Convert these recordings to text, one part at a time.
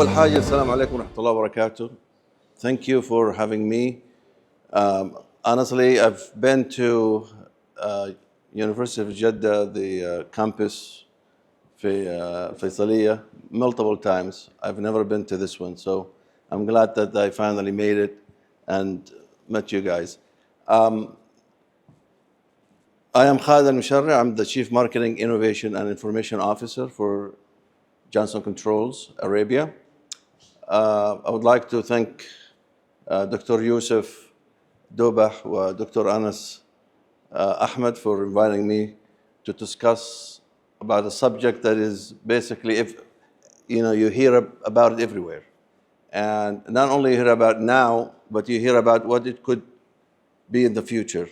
أول حاجة السلام عليكم ورحمة الله وبركاته. Thank you for having me. Honestly, I've been to University of Jeddah, the campus في فيصلية multiple times. I've never been to this one, so I'm glad that I finally made it and met you guys. I am Khaled Almushare. I'm the Chief Marketing, Innovation, and Information Officer for Johnson Controls Arabia. I would like to thank Dr. Yusuf Dobah and Dr. Anas Ahmed for inviting me to discuss about a subject that is basically, if you hear about it everywhere, and not only hear about it now, but you hear about what it could be in the future.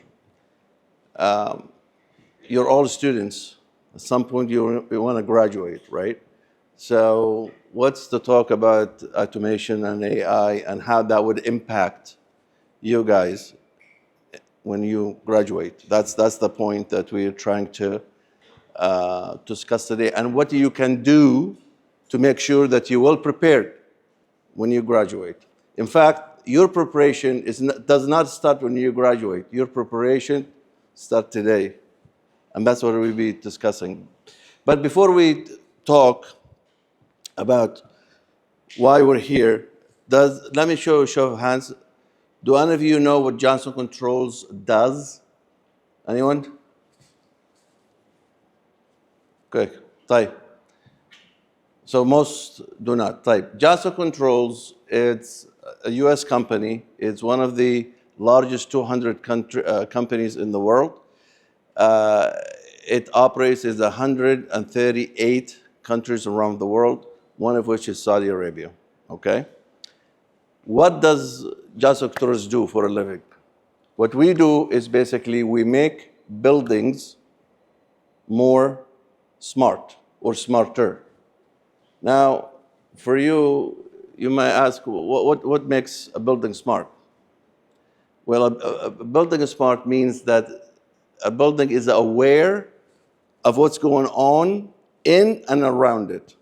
You're all students. At some point, you want to graduate, right? So what's the talk about automation and AI and how that would impact you guys when you graduate? That's the point that we're trying to discuss today, and what you can do to make sure that you're well prepared when you graduate. In fact, your preparation does not start when you graduate. Your preparation starts today, and that's what we'll be discussing. But before we talk about why we're here, let me show a show of hands. Do any of you know what Johnson Controls does? Anyone? Okay, طيب. So most do not. طيب. Johnson Controls, it's a US company. It's one of the largest 200 companies in the world. It operates in 138 countries around the world, one of which is Saudi Arabia, okay? What does Johnson Controls do for a living? What we do is basically we make buildings more smart or smarter. Now, for you might ask, what makes a building smart? Well, a building smart means that a building is aware of what's going on in and around it,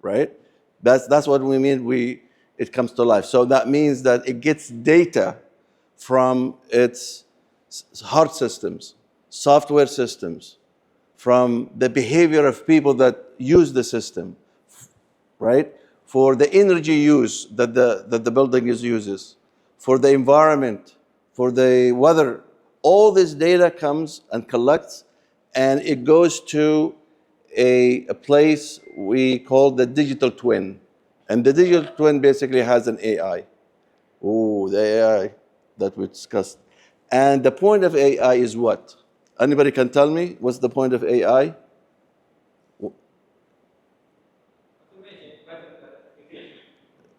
right? That's what we mean, it comes to life. So that means that it gets data from its hard systems, software systems, from the behavior of people that use the system, right? For the energy use that the building uses, for the environment, for the weather. All this data comes and collects, and it goes to a place we call the digital twin. And the digital twin basically has an AI. Oh, the AI that we discussed. And the point of AI is what? Anybody can tell me what's the point of AI?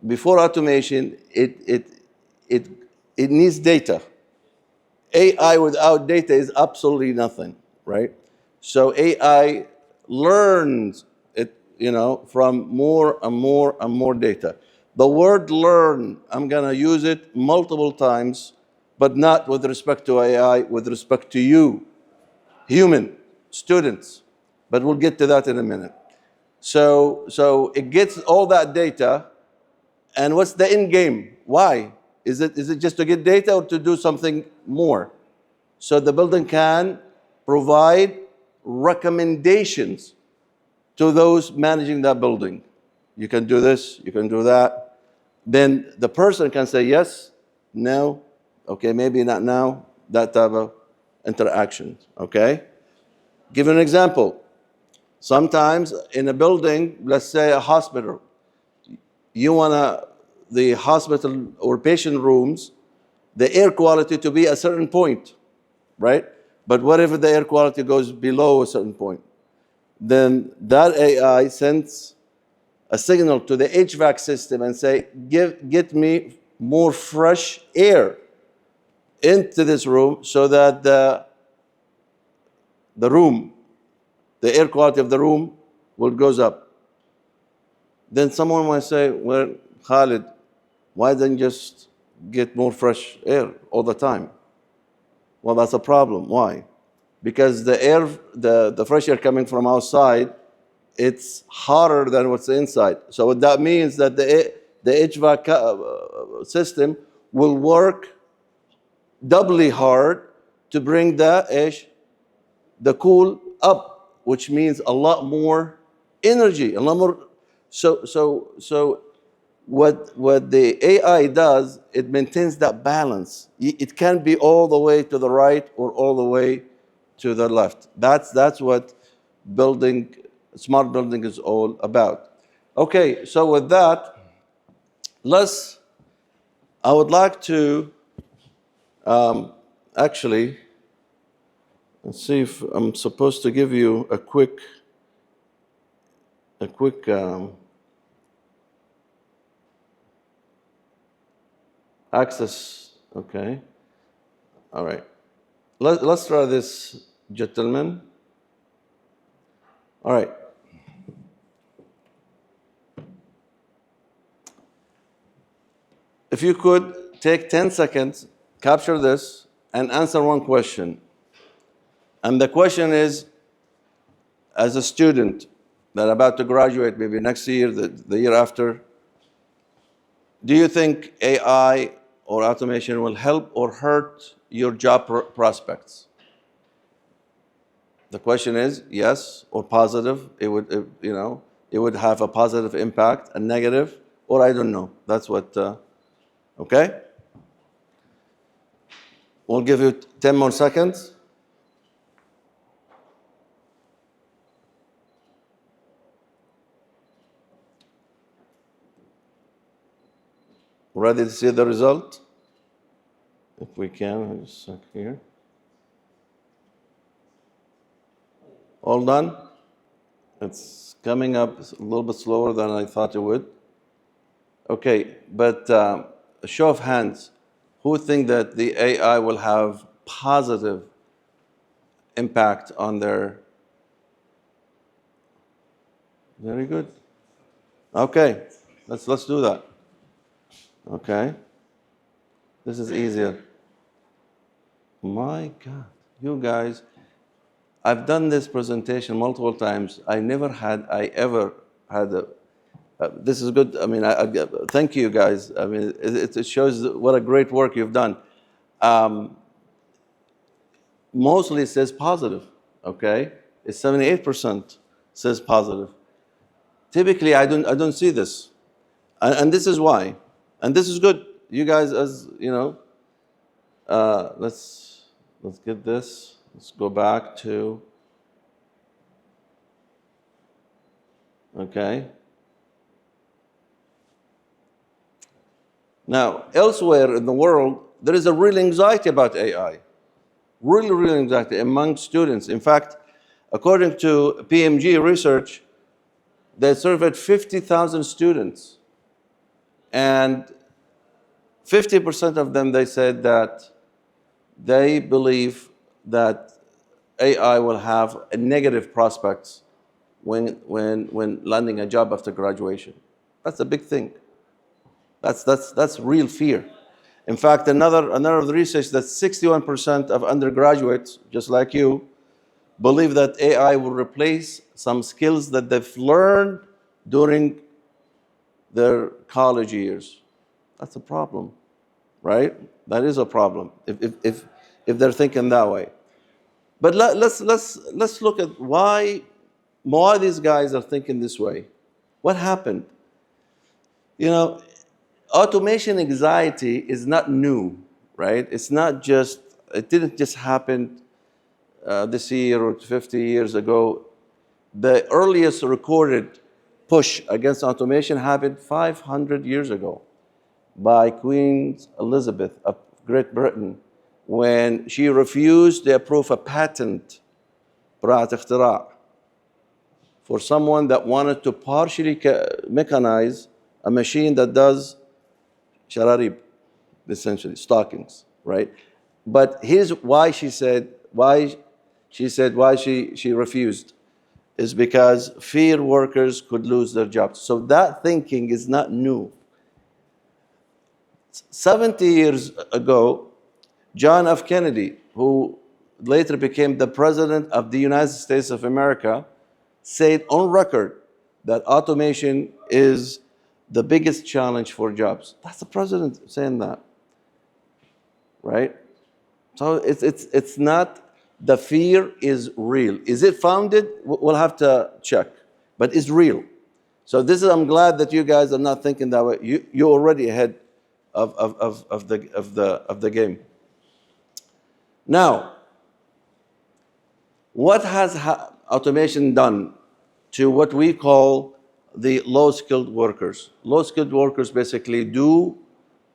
Before automation, it needs data. AI without data is absolutely nothing, right? So AI learns it, from more and more and more data. The word learn, I'm gonna use it multiple times, but not with respect to AI, with respect to you, human students. But we'll get to that in a minute. So it gets all that data, and what's the end game? Why? Is it just to get data or to do something more? So the building can provide recommendations to those managing that building. You can do this, you can do that. Then the person can say yes, no, okay, maybe not now, that type of interaction, okay? Give an example. Sometimes in a building, let's say a hospital, you want the hospital or patient rooms, the air quality to be a certain point, right? But what if the air quality goes below a certain point? Then that AI sends a signal to the HVAC system and say, get me more fresh air into this room so that the air quality of the room goes up. Then someone might say, well, Khaled, why don't you just get more fresh air all the time? Well, that's a problem. Why? Because the fresh air coming from outside it's hotter than what's inside. So what that means that the HVAC system will work doubly hard to bring the cool up, which means a lot more energy, a lot more. So what the AI does, it maintains that balance. It can't be all the way to the right or all the way to the left. That's what smart building is all about. Okay, so with that, I would like to actually, let's see if I'm supposed to give you a quick access. Okay, all right. Let's try this, gentlemen. All right. If you could take 10 seconds, capture this, and answer one question. And the question is, as a student that about to graduate, maybe next year, the year after, do you think AI or automation will help or hurt your job prospects? The question is yes or positive. It would have a positive impact, a negative, or I don't know. That's what. Okay. We'll give you 10 more seconds. Ready to see the result? If we can, just a sec here. All done? It's coming up a little bit slower than I thought it would. Okay, but a show of hands. Who think that the AI will have positive impact on their... Very good. Okay, let's do that. Okay. This is easier. My God, you guys, I've done this presentation multiple times. I ever had a... this is good. I mean, thank you guys. I mean, it shows what a great work you've done. Mostly it says positive, okay? It's 78% says positive. Typically, I don't see this. And this is why. And this is good. You guys, as you know, let's get this. Let's go back to, okay. Now, elsewhere in the world, there is a real anxiety about AI. Real anxiety among students. In fact, according to PMG research, they surveyed 50,000 students. And 50% of them, they said that they believe that AI will have a negative prospects when landing a job after graduation. That's a big thing. That's real fear. In fact, another research that 61% of undergraduates, just like you, believe that AI will replace some skills that they've learned during their college years. That's a problem, right? That is a problem if they're thinking that way. But let's look at why these guys are thinking this way. What happened? You know, automation anxiety is not new, right? It didn't just happen this year or 50 years ago. The earliest recorded push against automation happened 500 years ago by Queen Elizabeth of Great Britain when she refused to approve a patent براءة اختراع for someone that wanted to partially mechanize a machine that does shararib, essentially stockings, right? But here's why she refused, is because fear workers could lose their jobs. So that thinking is not new. 70 years ago, John F. Kennedy, who later became the President of the United States of America, said on record that automation is the biggest challenge for jobs. That's the president saying that, right? So it's not, the fear is real. Is it founded? We'll have to check, but it's real. So this is, I'm glad that you guys are not thinking that way. You're already ahead of the game. Now, what has automation done to what we call the low-skilled workers? Low-skilled workers basically do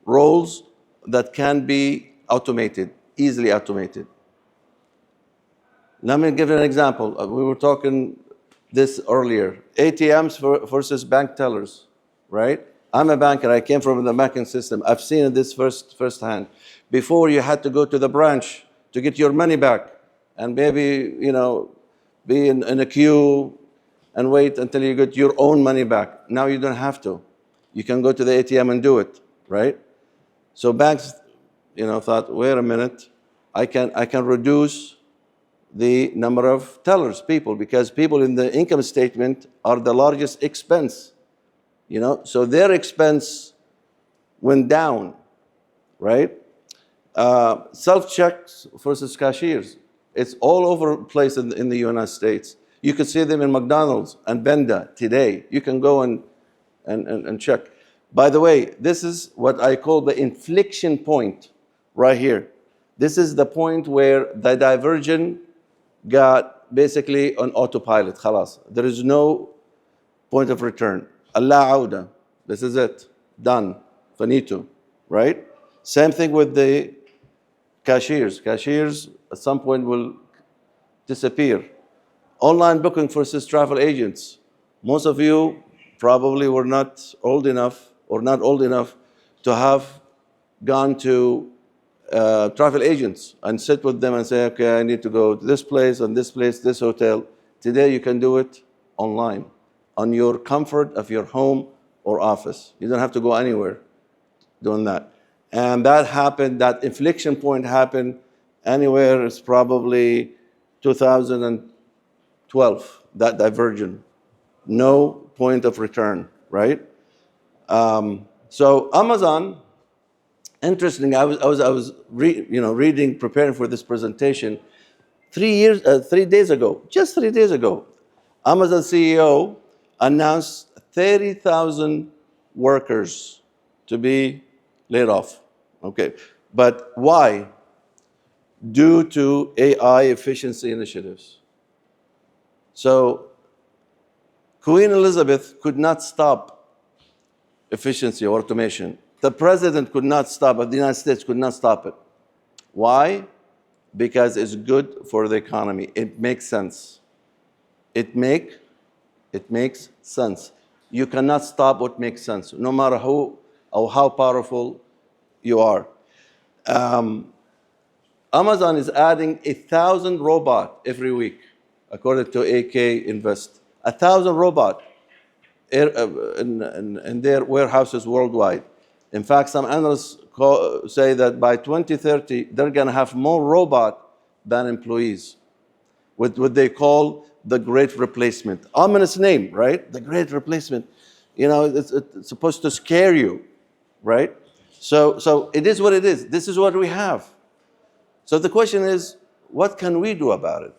roles that can be automated, easily automated. Let me give you an example. We were talking this earlier. ATMs versus bank tellers, right? I'm a banker. I came from the banking system. I've seen this firsthand. Before, you had to go to the branch to get your money back, and maybe, be in a queue and wait until you get your own money back. Now you don't have to. You can go to the ATM and do it, right? So banks, thought, wait a minute, I can reduce the number of tellers, people, because people in the income statement are the largest expense, so their expense went down, right? Self-checks versus cashiers. It's all over the place in the United States. You can see them in McDonald's and Benda today. You can go and check. By the way, this is what I call the inflection point right here. This is the point where the diversion got basically on autopilot. Khalas. There is no point of return. Allah auda. This is it. Done. Finito. Right? Same thing with the cashiers. Cashiers at some point will disappear. Online booking versus travel agents. Most of you probably were not old enough or not old enough to have gone to travel agents and sit with them and say, okay, I need to go to this place and this place, this hotel. Today you can do it online, on your comfort of your home or office. You don't have to go anywhere doing that. And that happened, that inflection point happened anywhere, it's probably 2012, that diversion. No point of return, right? So Amazon, interesting, I was reading, preparing for this presentation. 3 days ago, just 3 days ago, Amazon CEO announced 30,000 workers to be laid off. Okay, but why? Due to AI efficiency initiatives. So Queen Elizabeth could not stop efficiency or automation. The president could not stop it. The United States could not stop it. Why? Because it's good for the economy. It makes sense. It makes sense. You cannot stop what makes sense, no matter who or how powerful you are. Amazon is adding 1,000 robots every week, according to AK Invest. 1,000 robots in their warehouses worldwide. In fact, some analysts say that by 2030, they're going to have more robots than employees, with what they call the Great Replacement. Ominous name, right? The Great Replacement. It's supposed to scare you, right? So it is what it is. This is what we have. So the question is, what can we do about it?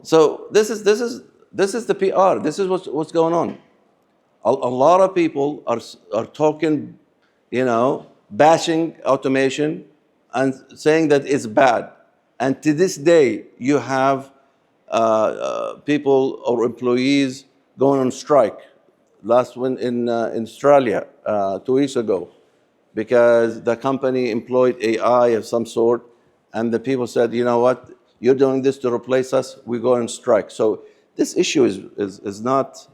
So this is the PR. This is what's going on. A lot of people are talking, bashing automation and saying that it's bad. And to this day, you have people or employees going on strike. Last one in Australia 2 weeks ago, because the company employed AI of some sort, and the people said, you know what, you're doing this to replace us, we go on strike. So this issue is not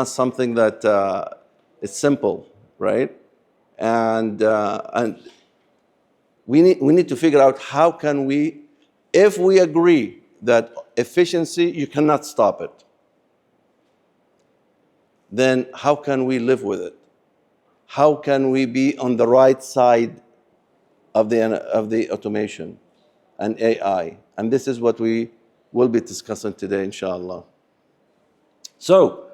something that is simple, right? And we need to figure out how can we, if we agree that efficiency, you cannot stop it, then how can we live with it? How can we be on the right side of the automation? and AI. And this is what we will be discussing today, inshallah. So,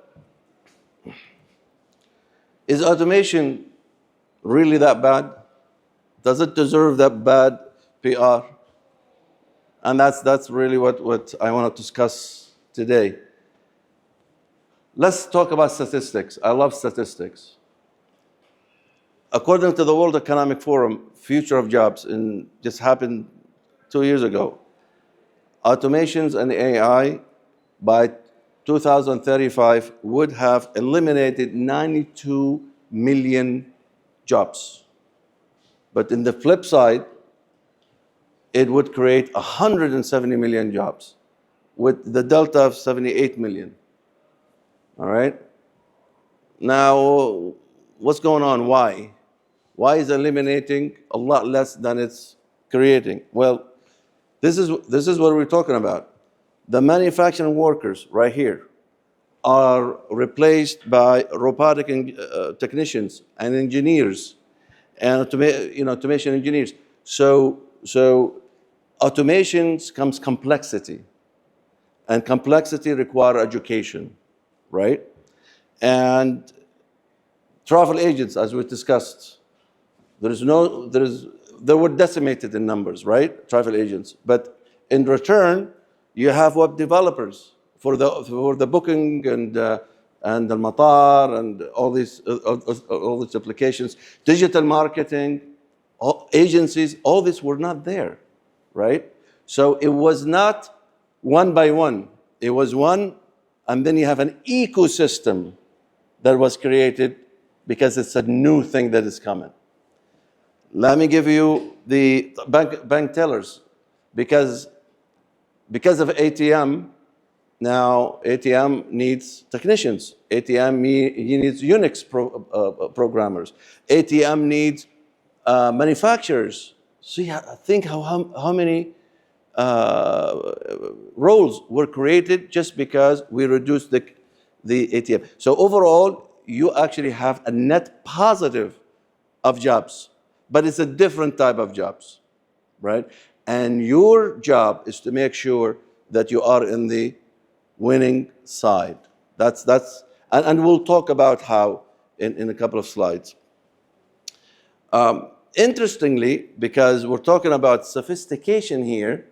is automation really that bad? Does it deserve that bad PR? And that's really what I want to discuss today. Let's talk about statistics. I love statistics. According to the World Economic Forum, Future of Jobs, just happened 2 years ago, automations and AI by 2035 would have eliminated 92 million jobs. But in the flip side, it would create 170 million jobs with the delta of 78 million. All right? Now, what's going on? Why? Why is eliminating a lot less than it's creating? Well, this is what we're talking about. The manufacturing workers right here are replaced by robotic technicians and engineers and automation engineers. So automations comes complexity, and complexity requires education, right? And travel agents, as we discussed, they were decimated in numbers, right? Travel agents, but in return, you have web developers for the booking and the matar and all these applications, digital marketing, agencies, all this were not there, right? So it was not one by one. It was one, and then you have an ecosystem that was created because it's a new thing that is coming. Let me give you the bank tellers, because of ATM. Now, ATM needs technicians. ATM needs Unix programmers. ATM needs manufacturers. So think how many roles were created just because we reduced the ATM. So overall, you actually have a net positive of jobs, but it's a different type of jobs, right? And your job is to make sure that you are in the winning side. And we'll talk about how in a couple of slides. Interestingly, because we're talking about sophistication here,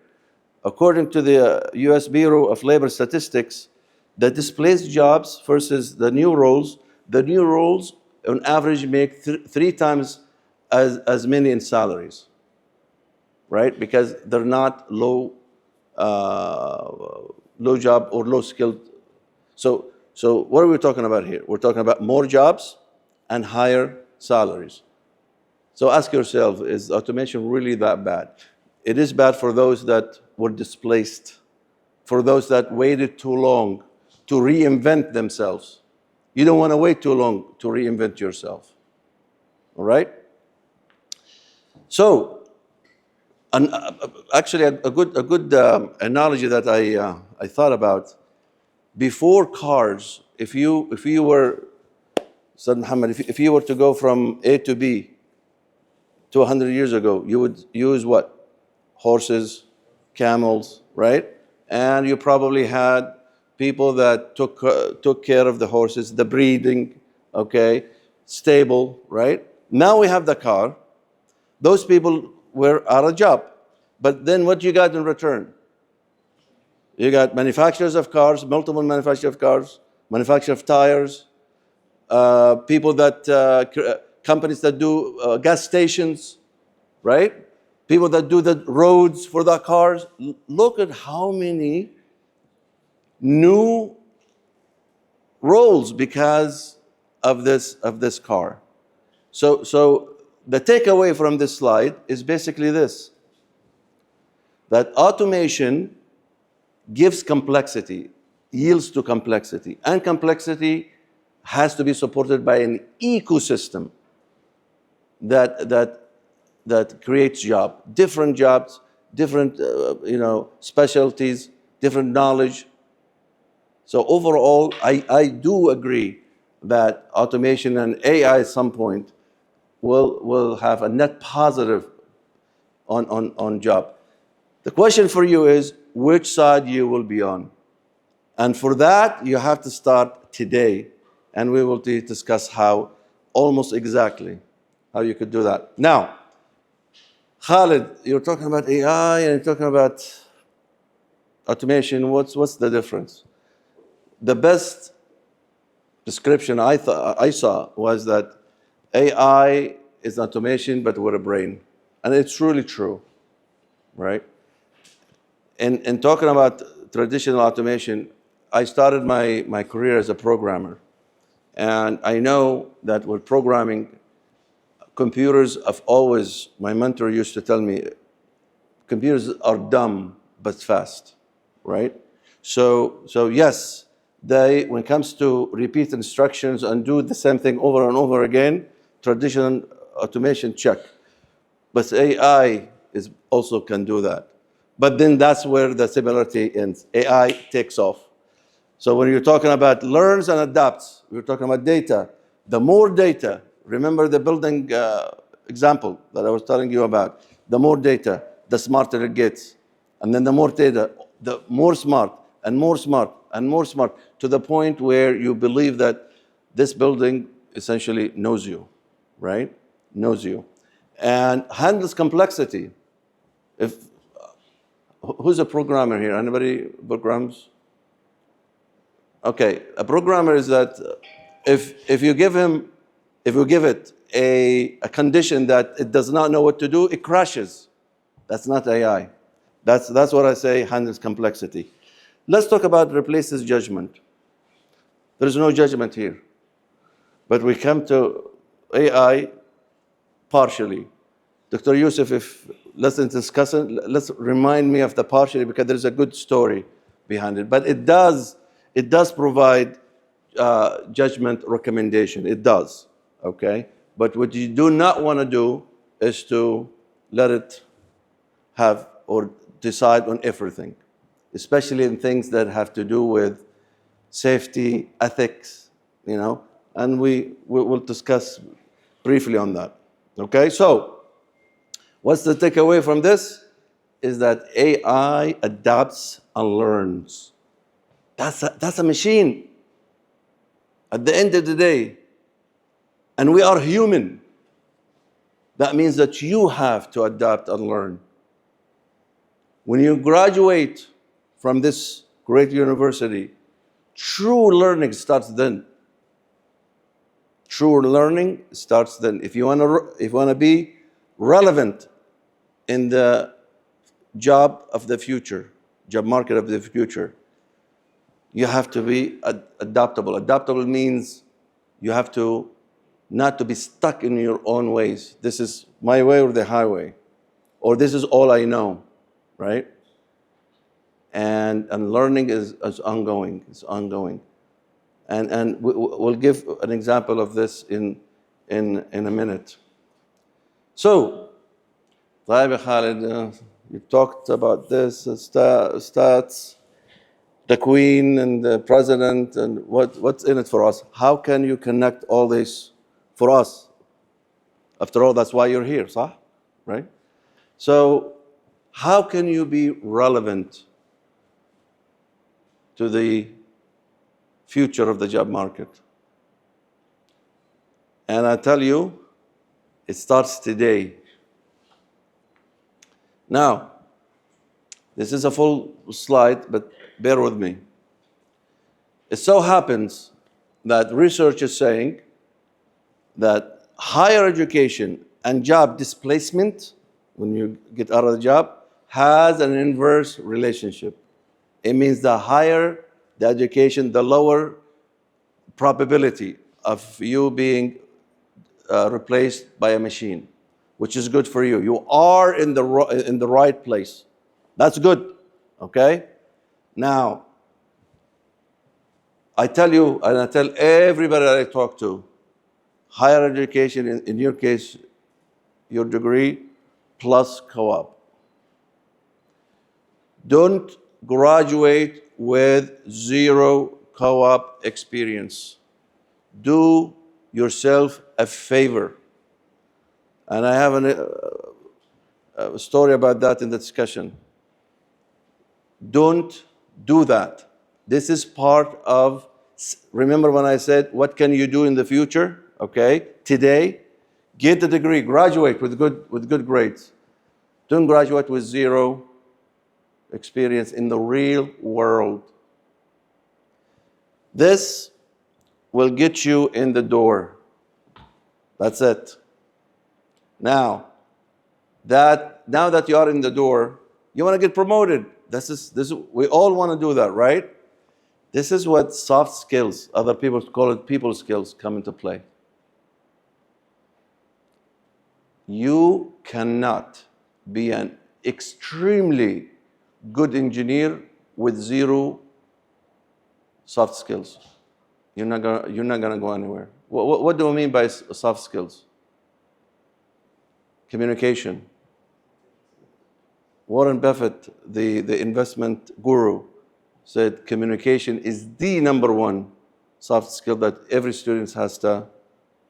according to the US Bureau of Labor Statistics, the displaced jobs versus the new roles on average make 3 times as many in salaries, right? Because they're not low job or low skilled. So what are we talking about here? We're talking about more jobs and higher salaries. So ask yourself, is automation really that bad? It is bad for those that were displaced, for those that waited too long to reinvent themselves. You don't want to wait too long to reinvent yourself. All right? So, actually, a good analogy that I thought about, before cars, if you were, Said Muhammad, if you were to go from A to B 200 years ago, you would use what? Horses, camels, right? And you probably had people that took care of the horses, the breeding, okay, stable, right? Now we have the car. Those people were out of job. But then what you got in return? You got manufacturers of cars, multiple manufacturers of cars, manufacturer of tires, people that, companies that do gas stations, right? People that do the roads for the cars. Look at how many new roles because of this car. So the takeaway from this slide is basically this, that automation gives complexity, yields to complexity, and complexity has to be supported by an ecosystem that creates jobs, different specialties, different knowledge. So overall, I do agree that automation and AI at some point will have a net positive on job. The question for you is which side you will be on. And for that, you have to start today. And we will discuss how, almost exactly, how you could do that. Now, Khaled, you're talking about AI and you're talking about automation. What's the difference? The best description I saw was that AI is automation, but with a brain. And it's truly true, right? In talking about traditional automation, I started my career as a programmer. And I know that with programming, computers have always, my mentor used to tell me, computers are dumb but fast, right? So yes, when it comes to repeat instructions and do the same thing over and over again, traditional automation, check. But AI also can do that. But then that's where the similarity ends. AI takes off. So when you're talking about learns and adapts, we're talking about data. The more data, remember the building example that I was telling you about, the more data, the smarter it gets. And then the more data, the more smart, and more smart, and more smart, to the point where you believe that this building essentially knows you, right? Knows you. And handles complexity. Who's a programmer here? Anybody programs? Okay, a programmer is that if you give it a condition that it does not know what to do, it crashes. That's not AI. That's what I say handles complexity. Let's talk about replaces judgment. There is no judgment here. But we come to AI partially. Dr. Yusuf, let's discuss it. Let's remind me of the partially, because there's a good story behind it. But it does provide judgment recommendation. It does, okay? But what you do not want to do is to let it have or decide on everything, especially in things that have to do with safety, ethics, and we will discuss briefly on that, okay? So what's the takeaway from this? Is that AI adapts and learns. That's a machine at the end of the day. And we are human. That means that you have to adapt and learn. When you graduate from this great university, true learning starts then. True learning starts then. If you want to be relevant in the job of the future, job market of the future, you have to be adaptable. Adaptable means you have to not to be stuck in your own ways. This is my way or the highway, or this is all I know, right? And learning is ongoing. It's ongoing, and we'll give an example of this in a minute. So, Khaled, you talked about this stats. The Queen and the President, and what's in it for us? How can you connect all this for us? After all, that's why you're here, صح? Right? So how can you be relevant to the future of the job market? And I tell you, it starts today. Now, this is a full slide, but bear with me. It so happens that research is saying that higher education and job displacement, when you get out of the job, has an inverse relationship. It means the higher the education, the lower probability of you being replaced by a machine, which is good for you. You are in the right place. That's good, okay? Now, I tell you, and I tell everybody that I talk to, higher education, in your case, your degree plus co-op. Don't graduate with zero co-op experience. Do yourself a favor. And I have a story about that in the discussion. Don't do that. This is part of, remember when I said, what can you do in the future? Okay, today, get the degree, graduate with good grades. Don't graduate with zero experience in the real world. This will get you in the door. That's it. Now that you are in the door, you want to get promoted. We all want to do that, right? This is what soft skills, other people call it people skills, come into play. You cannot be an extremely good engineer with zero soft skills. You're not gonna go anywhere. What do I mean by soft skills? Communication. Warren Buffett, the investment guru, said communication is the number one soft skill that every student has to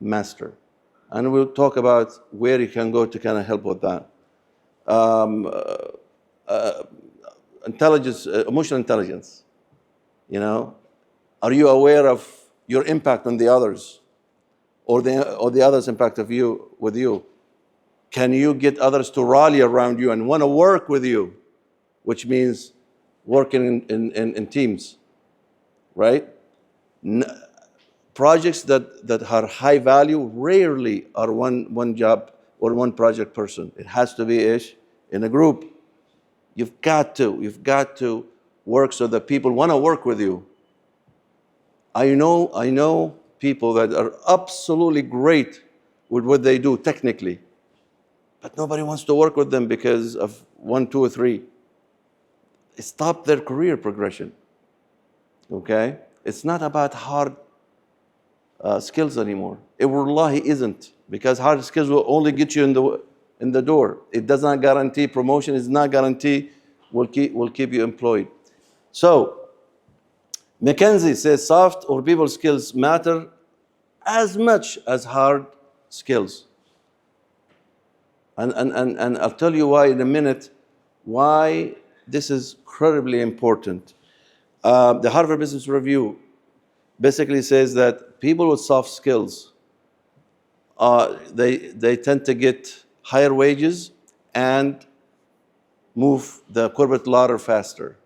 master. And we'll talk about where you can go to kind of help with that. Intelligence, emotional intelligence. You know, are you aware of your impact on the others, or the others' impact with you? Can you get others to rally around you and want to work with you, which means working in teams, right? Projects that are high value rarely are one job or one project person. It has to be in a group. You've got to work so that people want to work with you. I know people that are absolutely great with what they do technically, but nobody wants to work with them because of 1, 2, or 3. It stopped their career progression. Okay? It's not about hard skills anymore. It wallahi isn't, because hard skills will only get you in the door. It does not guarantee promotion. It's not guarantee will keep you employed. So McKinsey says soft or people skills matter as much as hard skills. And I'll tell you why in a minute, why this is incredibly important. The Harvard Business Review basically says that people with soft skills, they tend to get higher wages and move the corporate ladder faster.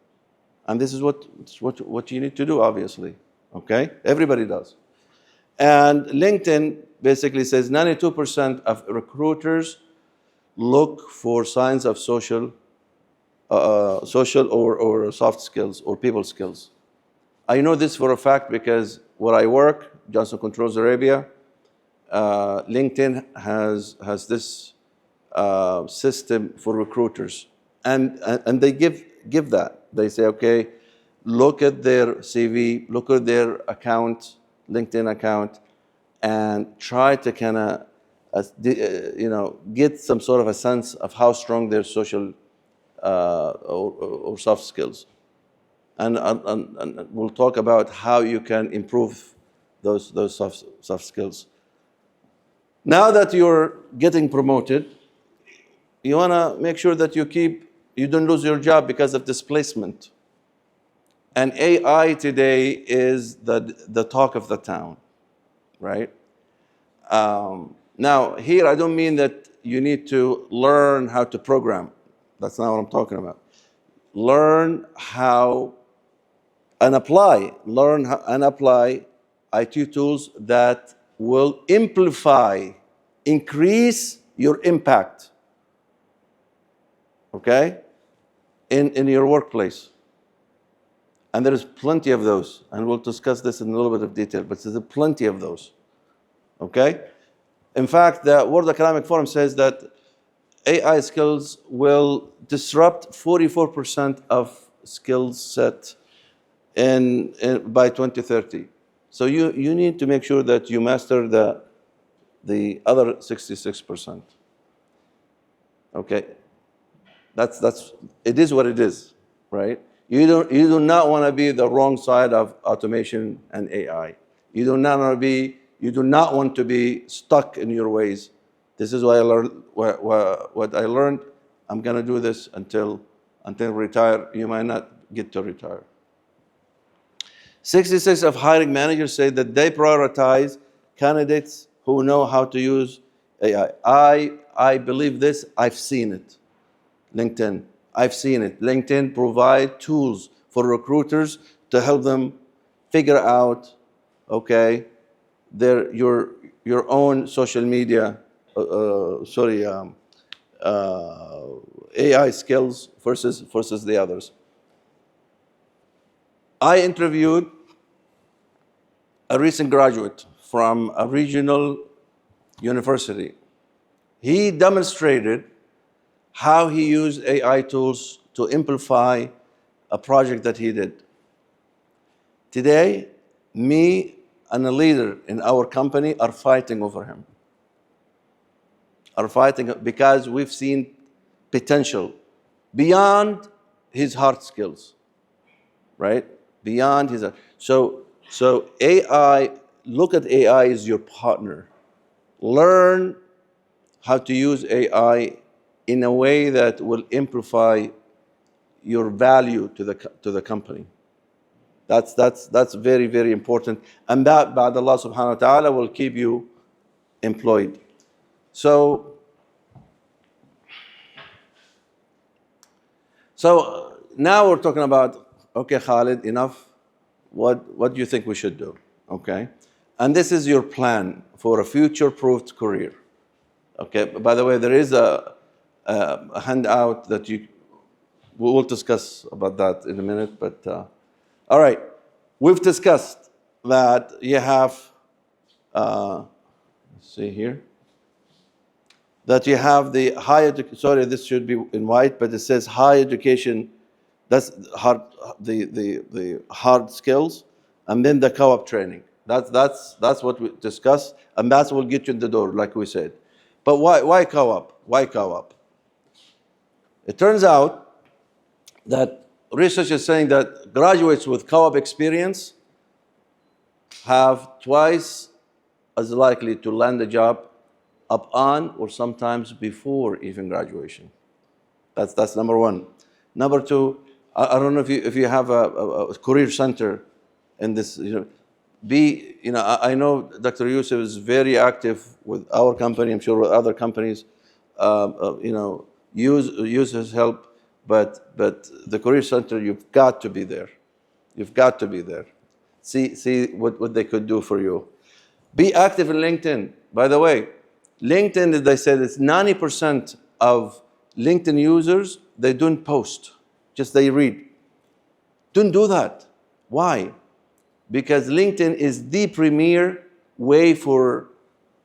And this is what you need to do, obviously. Okay? Everybody does. And LinkedIn basically says 92% of recruiters look for signs of social or soft skills or people skills. I know this for a fact because where I work, Johnson Controls Arabia, LinkedIn has this system for recruiters, and they give that. They say, okay, look at their CV, look at their account, LinkedIn account, and try to kind of get some sort of a sense of how strong their social or soft skills. And we'll talk about how you can improve those soft skills. Now that you're getting promoted, you want to make sure that you don't lose your job because of displacement. And AI today is the talk of the town, right? Now, here I don't mean that you need to learn how to program. That's not what I'm talking about. Learn how and apply IT tools that will amplify, increase your impact, okay, in your workplace. And there is plenty of those, and we'll discuss this in a little bit of detail, but there's plenty of those, okay? In fact, the World Economic Forum says that AI skills will disrupt 44% of skill set by 2030. So you need to make sure that you master the other 66%. Okay, it is what it is, right? You do not want to be the wrong side of automation and AI. You do not want to be stuck in your ways. This is what I learned. What I learned, I'm going to do this until until retire, you might not get to retire. 66 of hiring managers say that they prioritize candidates who know how to use AI. I believe this, I've seen it. LinkedIn, I've seen it. LinkedIn provide tools for recruiters to help them figure out, okay, your own social media, AI skills versus the others. I interviewed a recent graduate from a regional university. He demonstrated how he used AI tools to amplify a project that he did. Today, me and a leader in our company are fighting over him. Are fighting because we've seen potential beyond his hard skills, right? Beyond his, so AI, look at AI as your partner. Learn how to use AI in a way that will amplify your value to the company. That's very, very important. And that, by Allah subhanahu wa ta'ala, will keep you employed. So now we're talking about, okay, Khaled, enough. What do you think we should do? Okay. And this is your plan for a future-proofed career. Okay. By the way, there is a handout that we will discuss about that in a minute. But all right, we've discussed that you have. Let's see here. That you have the high education. Sorry, this should be in white, but it says high education. That's hard, the hard skills, and then the co-op training. That's what we discussed, and that's what will get you in the door, like we said. But why co-op? Why co-op? It turns out that research is saying that graduates with co-op experience have twice as likely to land a job upon or sometimes before even graduation. That's number one. Number two, I don't know if you have a career center in this, I know Dr. Yusuf is very active with our company, I'm sure with other companies, use his help, but the career center, you've got to be there. You've got to be there. See what they could do for you. Be active in LinkedIn. By the way, LinkedIn, as they said, it's 90% of LinkedIn users, they don't post. Just they read. Don't do that. Why? Because LinkedIn is the premier way for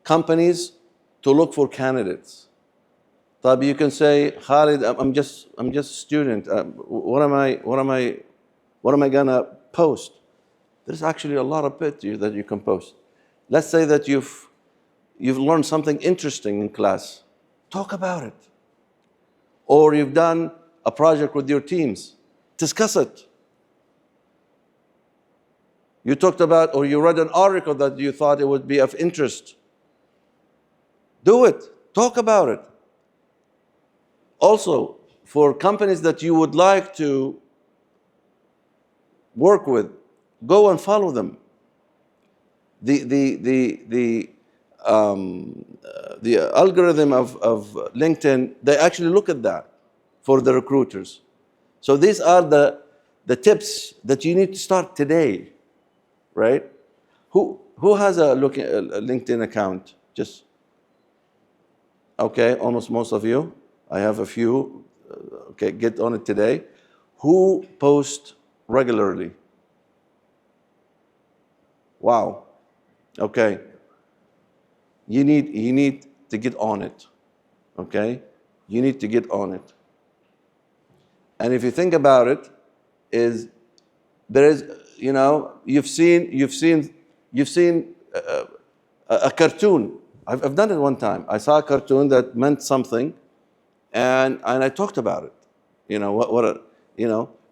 companies to look for candidates. But you can say, Khalid, I'm just a student. What am I gonna post? There's actually a lot of bit that you can post. Let's say that you've learned something interesting in class. Talk about it. Or you've done a project with your teams. Discuss it. You talked about, or you read an article that you thought it would be of interest. Do it. Talk about it. Also, for companies that you would like to work with, go and follow them. The algorithm of LinkedIn, they actually look at that for the recruiters. So these are the tips that you need to start today, right? Who has a LinkedIn account? Just, okay, almost most of you. I have a few. Okay, get on it today. Who posts regularly? Wow. Okay. You need to get on it. Okay? You need to get on it. And if you think about it, you've seen a cartoon. I've done it one time. I saw a cartoon that meant something, and I talked about it.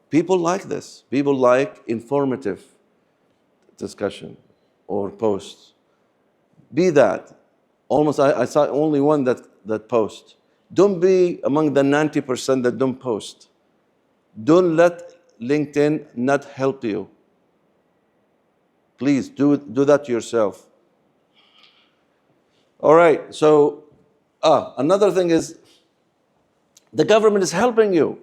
People like this. People like informative discussion or posts. Be that. Almost, I saw only one that posts. Don't be among the 90% that don't post. Don't let LinkedIn not help you. Please do that yourself. All right, so another thing is the government is helping you.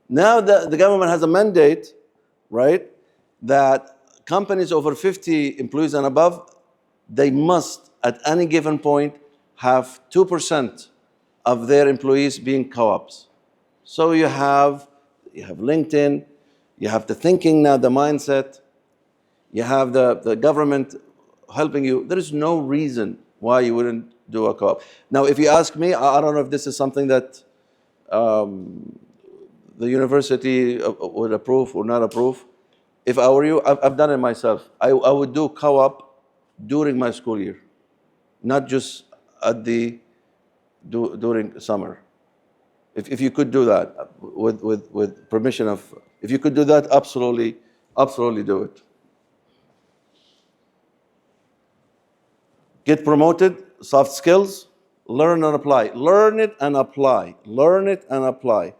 Now the government has a mandate, right, that companies over 50 employees and above, they must at any given point have 2% of their employees being co-ops. So you have LinkedIn, you have the thinking now, the mindset, you have the government helping you. There is no reason why you wouldn't do a co-op. Now, if you ask me, I don't know if this is something that the university would approve or not approve. If I were you, I've done it myself. I would do co-op during my school year, not just during summer. If you could do that with permission of, if you could do that, absolutely do it. Get promoted, soft skills, learn and apply. Learn it and apply. Learn it and apply.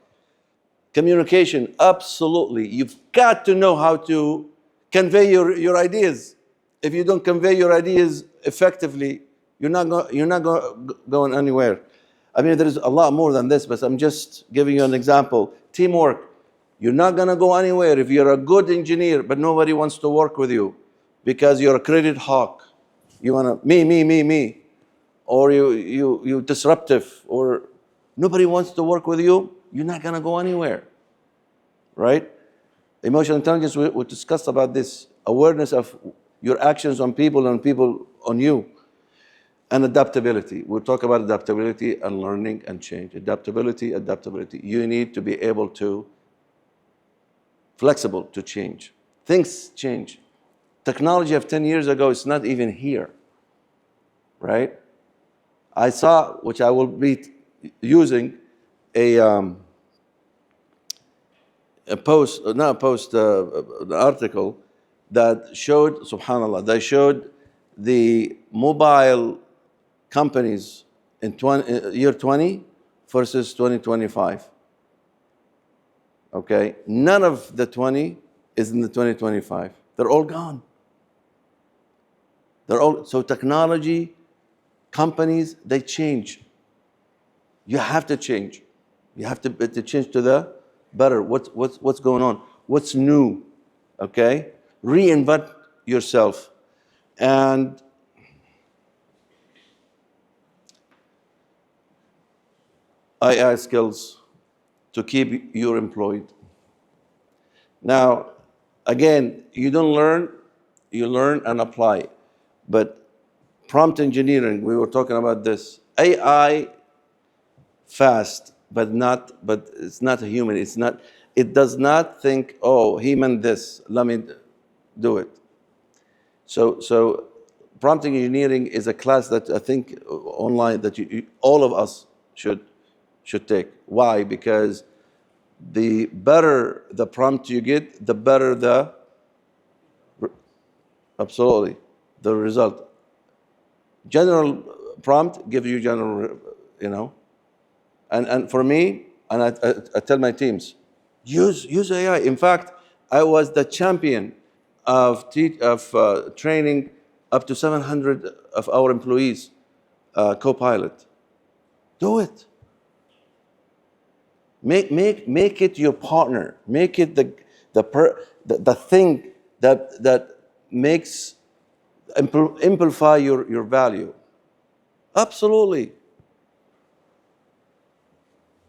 Communication, absolutely. You've got to know how to convey your ideas. If you don't convey your ideas effectively, you're not going anywhere. I mean, there's a lot more than this, but I'm just giving you an example. Teamwork. You're not going to go anywhere if you're a good engineer, but nobody wants to work with you because you're a credit hawk. You want to me, or you disruptive, or nobody wants to work with you. You're not going to go anywhere, right? Emotional intelligence, we discussed about this, awareness of your actions on people and people on you. And adaptability. We'll talk about adaptability and learning and change. Adaptability. You need to be able to, flexible to change. Things change. Technology of 10 years ago is not even here, right? I saw, which I will be using, an article that showed, subhanAllah, they showed the mobile companies in year 20 versus 2025. Okay, none of the 20 is in the 2025. They're all gone. So technology, companies, they change. You have to change. You have to change to the better. What's going on? What's new? Okay, reinvent yourself. And AI skills to keep you employed. Now, again, you don't learn, you learn and apply. But prompt engineering, we were talking about this. AI fast, but it's not a human. It does not think, oh, he meant this, let me do it. So prompt engineering is a class that I think online that all of us should take. Why? Because the better the prompt you get, the better the result. General prompt gives you general, And for me, and I tell my teams, use AI. In fact, I was the champion of training up to 700 of our employees, co-pilot. Do it. Make it your partner. Make it the thing that makes amplify your value. Absolutely.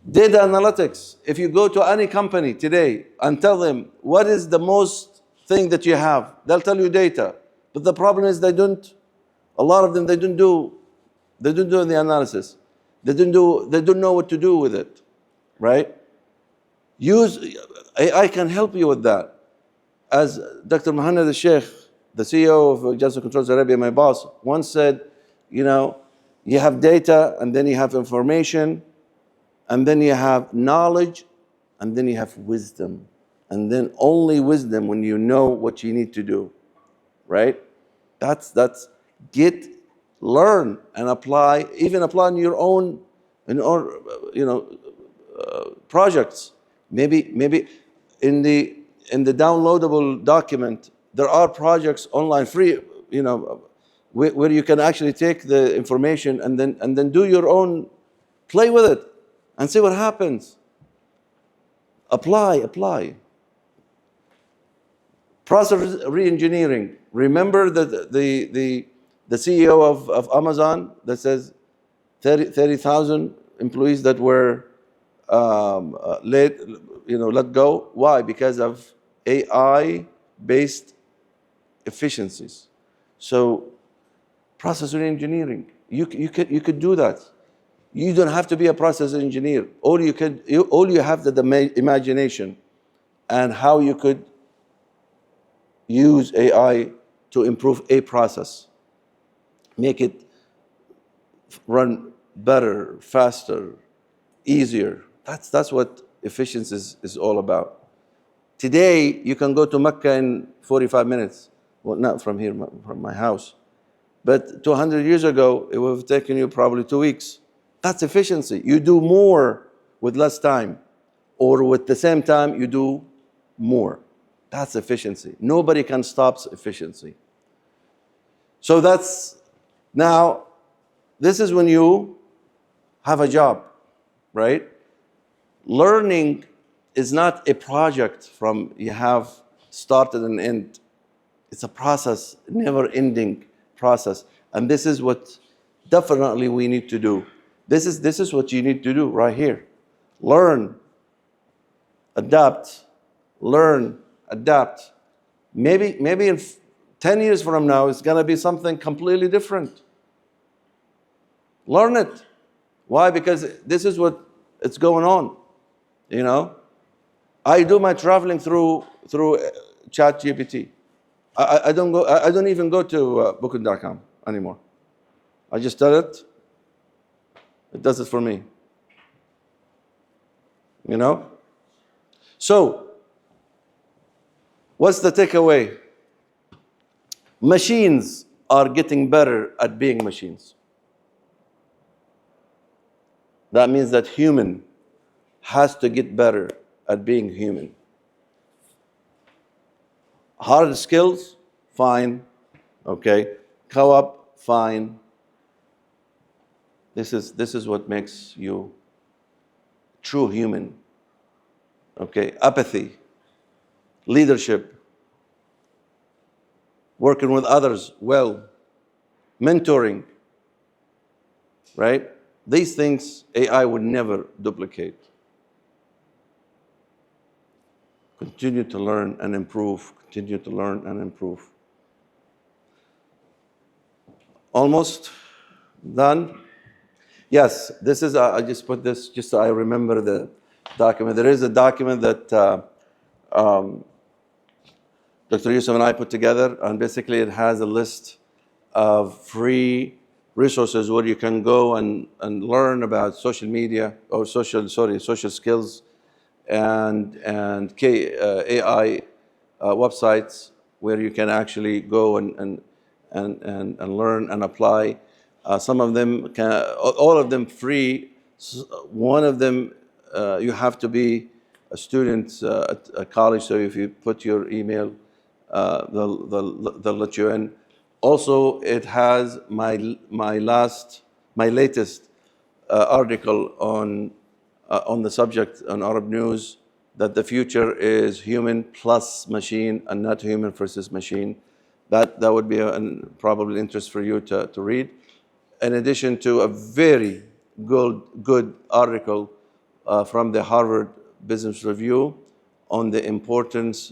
Data analytics. If you go to any company today and tell them what is the most thing that you have, they'll tell you data. But the problem is a lot of them they don't do the analysis. They don't know what to do with it. Right? AI can help you with that. As Dr. Mohammed al-Sheikh, the CEO of Jeddah Control Saudi Arabia, my boss, once said, you have data, and then you have information, and then you have knowledge, and then you have wisdom. And then only wisdom when you know what you need to do. Right? That's learn and apply, even apply in your own, projects. Maybe in the downloadable document, there are projects online free, where you can actually take the information and then do your own, play with it and see what happens. Apply. Process re-engineering. Remember the CEO of Amazon that says 30,000 employees that were let go. Why? Because of AI-based efficiencies. So process re-engineering. You could do that. You don't have to be a process engineer. All you have is the imagination and how you could use AI to improve a process, make it run better, faster, easier. That's what efficiency is all about. Today, you can go to Mecca in 45 minutes. Well, not from here, from my house. But 200 years ago, it would have taken you probably 2 weeks. That's efficiency. You do more with less time, or with the same time, you do more. That's efficiency. Nobody can stop efficiency. So now, this is when you have a job, right? Learning is not a project from you have started and end. It's a process, never-ending process. And this is what definitely we need to do. This is what you need to do right here. Learn, adapt, learn, adapt. Maybe in 10 years from now, it's going to be something completely different. Learn it. Why? Because this is what it's going on. I do my traveling through ChatGPT. I don't even go to Booking.com anymore. I just tell it. It does it for me. So, what's the takeaway? Machines are getting better at being machines. That means that human has to get better at being human. Hard skills, fine. Okay. Co-op, fine. This is what makes you true human. Okay. Apathy, leadership, working with others well, mentoring, right? These things AI would never duplicate. Continue to learn and improve. Continue to learn and improve. Almost done? Yes, this is, I just put this just so I remember the document. There is a document that Dr. Yusuf and I put together, and basically it has a list of free resources where you can go and learn about social media, or social skills, and AI websites where you can actually go and learn and apply. Some of them all of them free. One of them you have to be a student at a college, so if you put your email, they'll let you in. Also, it has my latest article on the subject on Arab News, that the future is human plus machine and not human versus machine. That would be probably interest for you to read. In addition to a very good article from the Harvard Business Review on the importance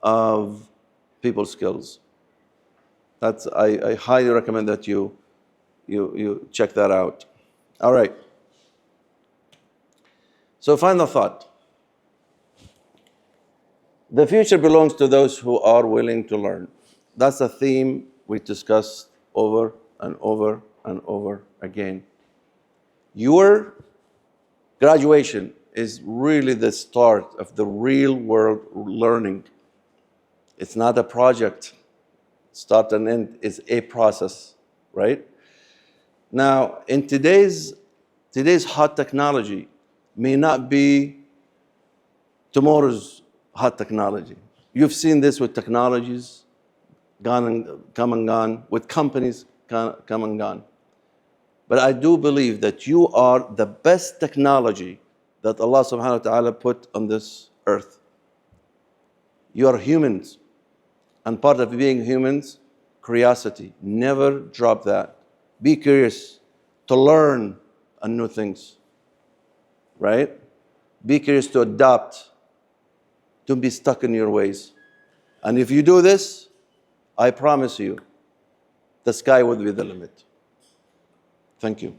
of people skills. I highly recommend that you check that out. All right. So final thought. The future belongs to those who are willing to learn. That's a theme we discussed over and over and over again. Your graduation is really the start of the real world learning. It's not a project. Start and end is a process, right? Now, in today's hot technology may not be tomorrow's hot technology. You've seen this with technologies come and gone, with companies come and gone. But I do believe that you are the best technology that Allah subhanahu wa ta'ala put on this earth. You are humans. And part of being humans, curiosity. Never drop that. Be curious to learn new things, right? Be curious to adapt. Don't be stuck in your ways. And if you do this, I promise you, the sky will be the limit. Thank you.